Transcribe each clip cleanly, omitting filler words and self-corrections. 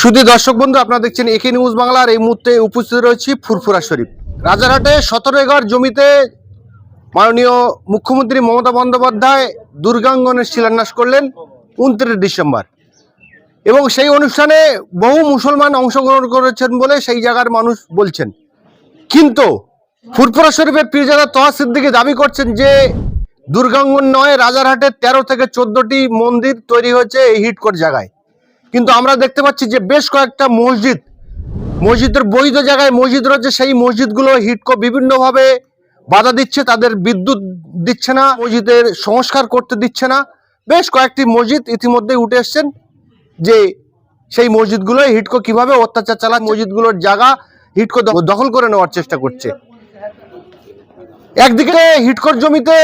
শুধু দর্শক বন্ধু, আপনারা দেখছেন একে নিউজ বাংলার। এই মুহূর্তে উপস্থিত রয়েছি ফুরফুরা শরীফ রাজারহাটে 17 একর জমিতে মাননীয় মুখ্যমন্ত্রী মমতা বন্দ্যোপাধ্যায় দুর্গাঙ্গনের শিলান্যাস করলেন 29 ডিসেম্বর, এবং সেই অনুষ্ঠানে বহু মুসলমান অংশগ্রহণ করেছেন বলে সেই জায়গার মানুষ বলছেন। কিন্তু ফুরফুরা শরীফের পীরজাদা তোহা সিদ্দিকী দাবি করছেন যে দুর্গাঙ্গন নয়, রাজারহাটে 13 থেকে 14টি মন্দির তৈরি হয়েছে এই হিটকোট জায়গায়। কিন্তু আমরা দেখতে পাচ্ছি যে বেশ কয়েকটা মসজিদের বৈধ জায়গায় মসজিদ রয়েছে, সেই মসজিদগুলো হিটকো বিভিন্নভাবে বাধা দিচ্ছে, তাদের বিদ্যুৎ দিচ্ছে না, মসজিদের সংস্কার করতে দিচ্ছে না। বেশ কয়েকটি মসজিদ ইতিমধ্যে উঠে এসছেন যে সেই মসজিদগুলো হিটকো কিভাবে অত্যাচার চালায়, মসজিদগুলোর জায়গা হিটকো দখল করে নেওয়ার চেষ্টা করছে। একদিকে হিটকোর জমিতে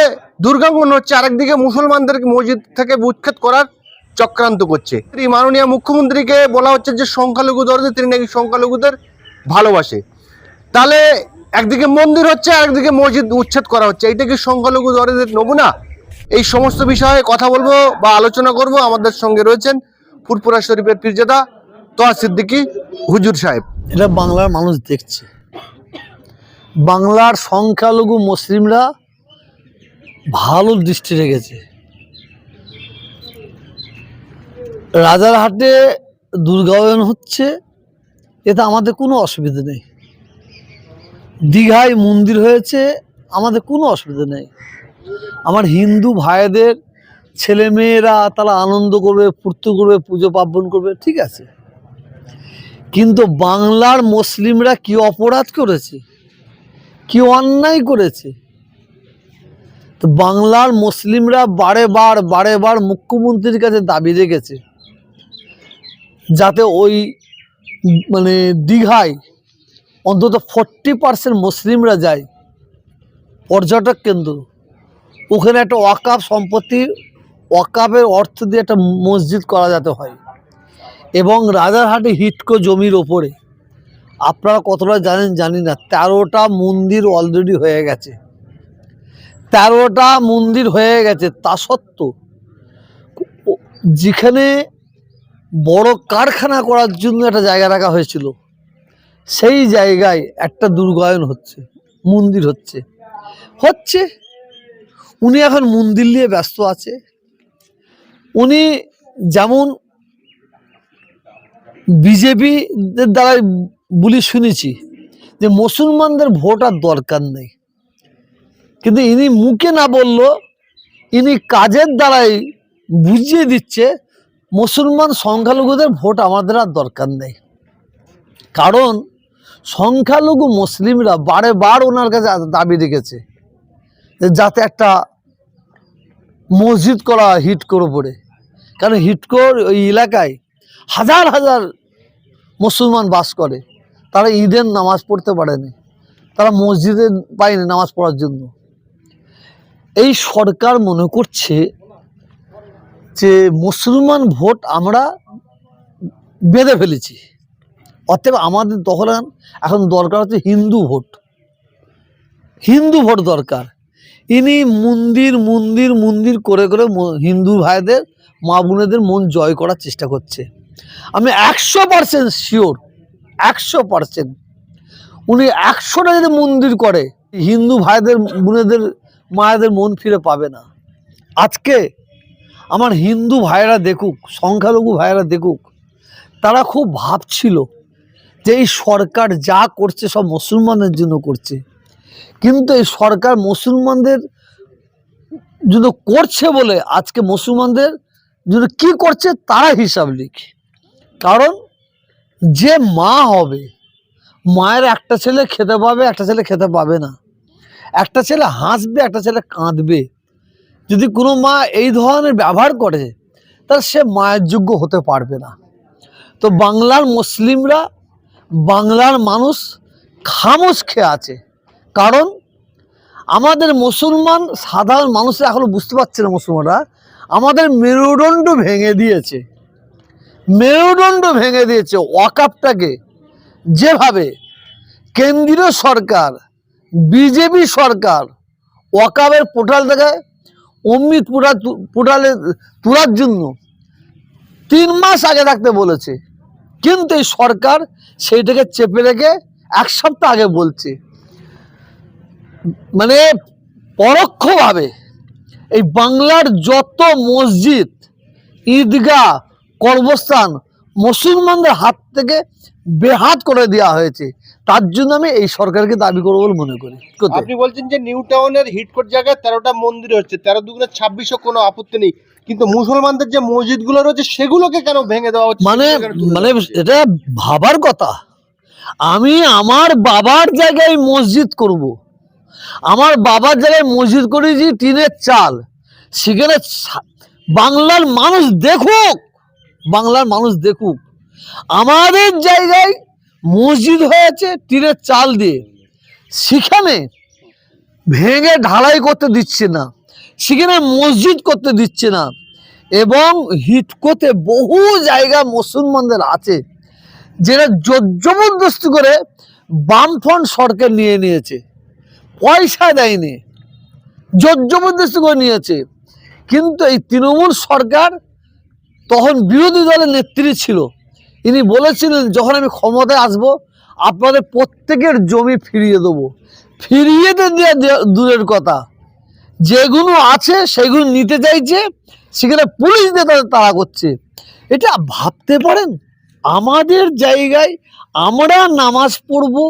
দুর্গাঙ্গন হচ্ছে, আরেকদিকে মুসলমানদের মসজিদ থেকে উৎখাত করার চক্রান্ত করছে। মাননীয় মুখ্যমন্ত্রীকে বলা হচ্ছে যে সংখ্যালঘু দরদে তিনি নাকি সংখ্যালঘুদের ভালোবাসে। তাহলে একদিকে মন্দির হচ্ছে, আরেকদিকে মসজিদ উচ্ছেদ করা হচ্ছে, এইটা কি সংখ্যালঘু দরদের নমুনা? এই সমস্ত বিষয়ে কথা বলবো বা আলোচনা করব। আমাদের সঙ্গে রয়েছেন ফুরফুরা শরীফের পীরজাদা তোহা সিদ্দিকী হুজুর সাহেব। এটা বাংলার মানুষ দেখছে, বাংলার সংখ্যালঘু মুসলিমরা ভালো দৃষ্টি রেখেছে। রাজারহাটে দুর্গায়ন হচ্ছে, এতে আমাদের কোনো অসুবিধা নেই। দীঘায় মন্দির হয়েছে, আমাদের কোনো অসুবিধা নেই। আমার হিন্দু ভাইদের ছেলেমেয়েরা তারা আনন্দ করবে, ফুর্তি করবে, পুজো পার্বণ করবে, ঠিক আছে। কিন্তু বাংলার মুসলিমরা কি অপরাধ করেছে, কি অন্যায় করেছে? তো বাংলার মুসলিমরা বারে বার মুখ্যমন্ত্রীর কাছে দাবি রেখেছে যাতে ওই দীঘায় অন্তত 40% মুসলিমরা যায়, পর্যটক কেন্দ্র, ওখানে একটা ওয়াকাফ সম্পত্তি, ওয়াকাফের অর্থ দিয়ে একটা মসজিদ করা যাতে হয়। এবং রাজারহাটে হিটকো জমির ওপরে আপনারা কতটা জানেন জানি না, 13টা মন্দির অলরেডি হয়ে গেছে। 13টা মন্দির হয়ে গেছে, তা সত্ত্বেও যেখানে বড় কারখানা করার জন্য একটা জায়গা রাখা হয়েছিল, সেই জায়গায় একটা দুর্গায়ন হচ্ছে, মন্দির হচ্ছে। উনি এখন মন্দির নিয়ে ব্যস্ত আছে। উনি যেমন বিজেপিদের দ্বারাই বলি শুনেছি যে মুসলমানদের ভোট আর দরকার নেই, কিন্তু ইনি মুখে না বললো, ইনি কাজের দ্বারাই বুঝিয়ে দিচ্ছে মুসলমান সংখ্যালঘুদের ভোট আমাদের আর দরকার নেই। কারণ সংখ্যালঘু মুসলিমরা বারে ওনার কাছে দাবি রেখেছে যাতে একটা মসজিদ করা হিটকোর ওপরে। কারণ হিটকোর ওই এলাকায় হাজার হাজার মুসলমান বাস করে, তারা ঈদের নামাজ পড়তে পারেনি, তারা মসজিদে পায়নি নামাজ পড়ার জন্য। এই সরকার মনে করছে যে মুসলমান ভোট আমরা বেঁধে ফেলেছি, অতএব আমাদের এখন দরকার হচ্ছে হিন্দু ভোট দরকার। ইনি মন্দির করে হিন্দু ভাইদের, মা বোনেদের মন জয় করার চেষ্টা করছে। আমি 100% শিওর, 100% উনি 100টা যদি মন্দির করে, হিন্দু ভাইদের, বোনেদের, মায়েদের মন ফিরে পাবে না। আজকে আমার হিন্দু ভাইরা দেখুক, সংখ্যালঘু ভাইরা দেখুক, তারা খুব ভাবছিল যে এই সরকার যা করছে সব মুসলমানের জন্য করছে, কিন্তু এই সরকার মুসলমানদের জন্য করছে বলে আজকে মুসলমানদের জন্য কি করছে তারা হিসাব লিখে। কারণ যে মা হবে, মায়ের একটা ছেলে খেতে পাবে, একটা ছেলে খেতে পাবে না, একটা ছেলে হাসবে, একটা ছেলে কাঁদবে। যদি কোনো মা এই ধরনের ব্যবহার করে, তাহলে সে মায়ের যোগ্য হতে পারবে না। তো বাংলার মুসলিমরা, বাংলার মানুষ খামোশ খেয়ে আছে। কারণ আমাদের মুসলমান সাধারণ মানুষরা এখনো বুঝতে পারছে না, মুসলমানরা আমাদের মেরুদণ্ড ভেঙে দিয়েছে। ওয়াকাফটাকে যেভাবে কেন্দ্রীয় সরকার, বিজেপি সরকার ওয়াকাফের পোর্টাল থেকে অমৃত পোর্টালে তোলার জন্য 3 মাস আগে থাকতে বলেছে, কিন্তু এই সরকার সেইটাকে চেপে রেখে এক সপ্তাহ আগে বলছে, মানে পরোক্ষভাবে এই বাংলার যত মসজিদ, ঈদগাহ, কর্মস্থান মুসলমানদের হাত থেকে বেহাত করে দেওয়া হয়েছে। তার জন্য আমি এই সরকারকে দাবি করবো বলে মনে করি। কোথায়? আপনি বলছেন যে নিউ টাউনের হিটকোট জায়গায় 13টা মন্দির হচ্ছে, 13 দুগুণে 26, কোনো আপত্তি নেই, কিন্তু মুসলমানদের যে মসজিদগুলো রয়েছে সেগুলোকে কেন ভেঙে দেওয়া হচ্ছে? মানে সেগুলো কেন তুলে মানে দেওয়া হচ্ছে? এটা ভাবার কথা। আমি আমার বাবার জায়গায় মসজিদ করব, আমার বাবার জায়গায় মসজিদ করেছি টিনের চাল, সেখানে বাংলার মানুষ দেখুক, বাংলার মানুষ দেখুক আমাদের জায়গায় মসজিদ হয়েছে টিনের চাল দিয়ে, সেখানে ভেঙে ঢালাই করতে দিচ্ছে না, সেখানে মসজিদ করতে দিচ্ছে না। এবং হিটকোতে বহু জায়গা মুসলমানদের আছে যেটা জবরদস্তি করে বামফ্রন্ট সরকার নিয়ে নিয়েছে, পয়সা দেয়নি, জবরদস্তি করে নিয়েছে। কিন্তু এই তৃণমূল সরকার তখন বিরোধী দলের নেত্রী ছিল, ইনি বলেছিলেন যখন আমি ক্ষমতায় আসব আপনাদের প্রত্যেকের জমি ফিরিয়ে দেবো। ফিরিয়ে দেওয়া দূরের কথা, যেগুলো আছে সেগুলো নিতে চাইছে, সেখানে পুলিশ দিয়ে তাদের তাড়া করছে। এটা ভাবতে পারেন? আমাদের জায়গায় আমরা নামাজ পড়বো,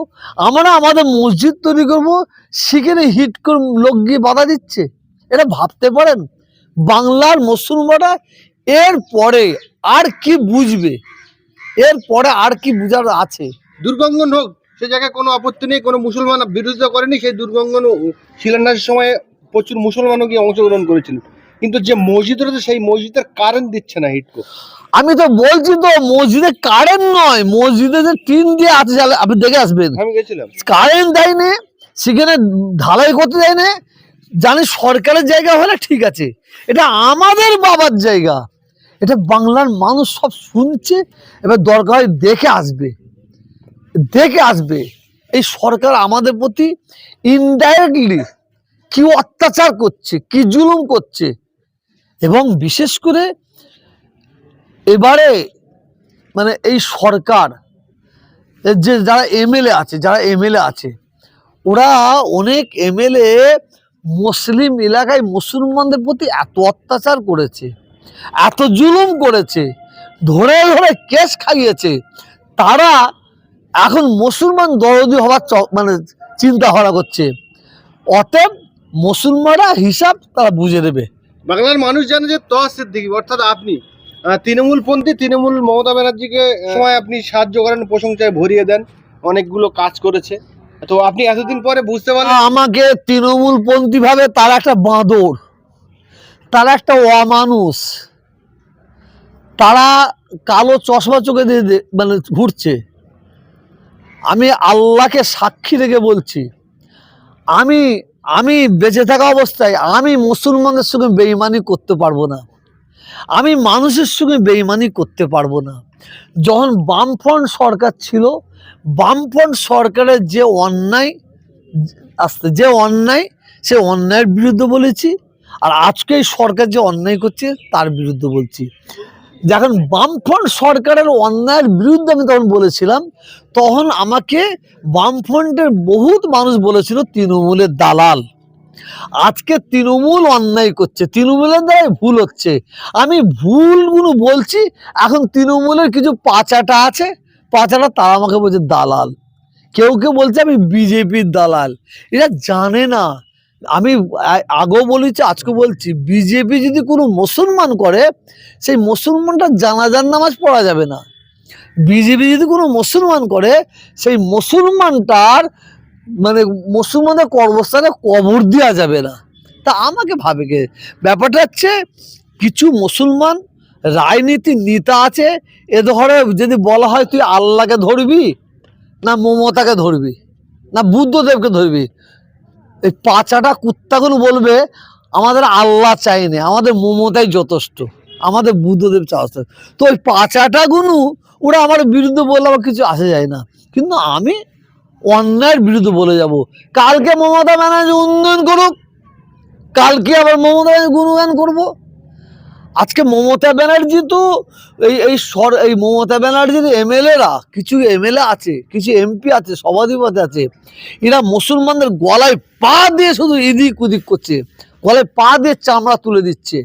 আমরা আমাদের মসজিদ তৈরি করবো, সেখানে হিট করে লোক গিয়ে বাধা দিচ্ছে। এটা ভাবতে পারেন? বাংলার মুসলমানরা এর পরে আর কি বুঝবে? এর পরে আর কি বুঝার আছে? দুর্গাঙ্গন হোক, সে জায়গায় কোনো আপত্তি নেই, কোনো মুসলমান বিরোধিতা করেনি। সেই দুর্গাঙ্গন শিলান্যাসের সময় প্রচুর মুসলমানও গিয়ে অংশগ্রহণ করেছিল, কিন্তু যে মসজিদ রয়েছে সেই মসজিদের কারেন্ট দিচ্ছে না হিটকো। আমি তো বলছি তো, মসজিদে কারেন্ট নয়, মসজিদে যে টিন দিয়ে আছে, আপনি দেখে আসবেন, আমি গেছিলাম। কারেন্ট দেয়নি, সেখানে ঢালাই করতে দেয়নি। জানি সরকারের জায়গা হলে ঠিক আছে, এটা আমাদের বাবার জায়গা, এটা বাংলার মানুষ সব শুনছে। এবার দরকার হয় দেখে আসবে, দেখে আসবে এই সরকার আমাদের প্রতি ইনডাইরেক্টলি কি অত্যাচার করছে, কি জুলুম করছে। এবং বিশেষ করে এবারে মানে এই সরকার যে যারা এমএলএ আছে ওরা অনেক এমএলএ মুসলিম এলাকায় মুসলমানদের প্রতি এত অত্যাচার করেছে, এত জুলুম করেছে, ধরে ধরে কেস খাইয়েছে। তারা এখন মুসলমান দরদি হওয়ার মানে চিন্তা ভাবনা করছে। অতএব মুসলমানরা হিসাব তারা বুঝে দেবে। বাংলার মানুষ জানে যে তোহা সিদ্দিকী অর্থাৎ আপনি তৃণমূলপন্থী, তৃণমূল মমতা ব্যানার্জিকে সময় আপনি সাহায্য করেন, প্রশংসায় ভরিয়ে দেন, অনেকগুলো কাজ করেছে। তো আপনি এতদিন পরে বুঝতে পারলেন আমাকে তৃণমূলপন্থী ভাবে তারা একটা বাঁদর, তারা একটা অমানুষ, তারা কালো চশমা চোখে দিয়ে মানে ঘুরছে। আমি আল্লাহকে সাক্ষী রেখে বলছি, আমি আমি বেঁচে থাকা অবস্থায় আমি মুসলমানদের সঙ্গে বেঈমানি করতে পারবো না, আমি মানুষের সঙ্গে বেঈমানি করতে পারবো না। যখন বামফ্রন্ট সরকার ছিল, বামফ্রন্ট সরকারের যে অন্যায় সে অন্যায়ের বিরুদ্ধে বলেছি, আর আজকে এই সরকার যে অন্যায় করছে তার বিরুদ্ধে বলছি। যখন বামফ্রন্ট সরকারের অন্যায়ের বিরুদ্ধে আমি তখন বলেছিলাম, তখন আমাকে বামফ্রন্টের বহুত মানুষ বলেছিল তৃণমূলের দালাল। আজকে তৃণমূল অন্যায় করছে, তৃণমূলের দ্বারাই ভুল হচ্ছে, আমি ভুলগুলো বলছি। এখন তৃণমূলের কিছু পাচাটা আছে, পাচাটা তারা আমাকে বলছে দালাল, কেউ কেউ বলছে আমি বিজেপির দালাল। এরা জানে না, আমি আগেও বলেছি আজকে বলছি, বিজেপি যদি কোনো মুসলমান করে সেই মুসলমানটা জানাজার নামাজ পড়া যাবে না। বিজেপি যদি কোনো মুসলমান করে সেই মুসলমানটার মানে মুসলমানদের কর্মস্থানে কবর দেওয়া যাবে না। তা আমাকে ভাবে কে? ব্যাপারটা হচ্ছে কিছু মুসলমান রাজনীতি নেতা আছে, এ ধরে যদি বলা হয় তুই আল্লাহকে ধরবি না মমতাকে ধরবি না বুদ্ধদেবকে ধরবি, এই পাচাটা কুত্তাগুলো বলবে আমাদের আল্লাহ চাইনি, আমাদের মমতাই যথেষ্ট, আমাদের বুদ্ধদেব চাওয়া। তো ওই পাচাটাগুলো ওরা আমার বিরুদ্ধে বললে আমার কিছু আসে যায় না, কিন্তু আমি অন্যায়ের বিরুদ্ধে বলে যাব। কালকে মমতা ব্যানার্জি উন্নয়ন করুক, কালকে আবার মমতা ব্যানার্জি গুণগান করবো। আজকে মমতা ব্যানার্জি তো এই মমতা ব্যানার্জির এমএলএরা, কিছু এমএলএ আছে, কিছু এমপি আছে, সভাধিপতি আছে, এরা মুসলমানদের গলায় পা দিয়ে শুধু এদিক ওদিক করছে, গলায় পা দিয়ে চামড়া তুলে দিচ্ছে।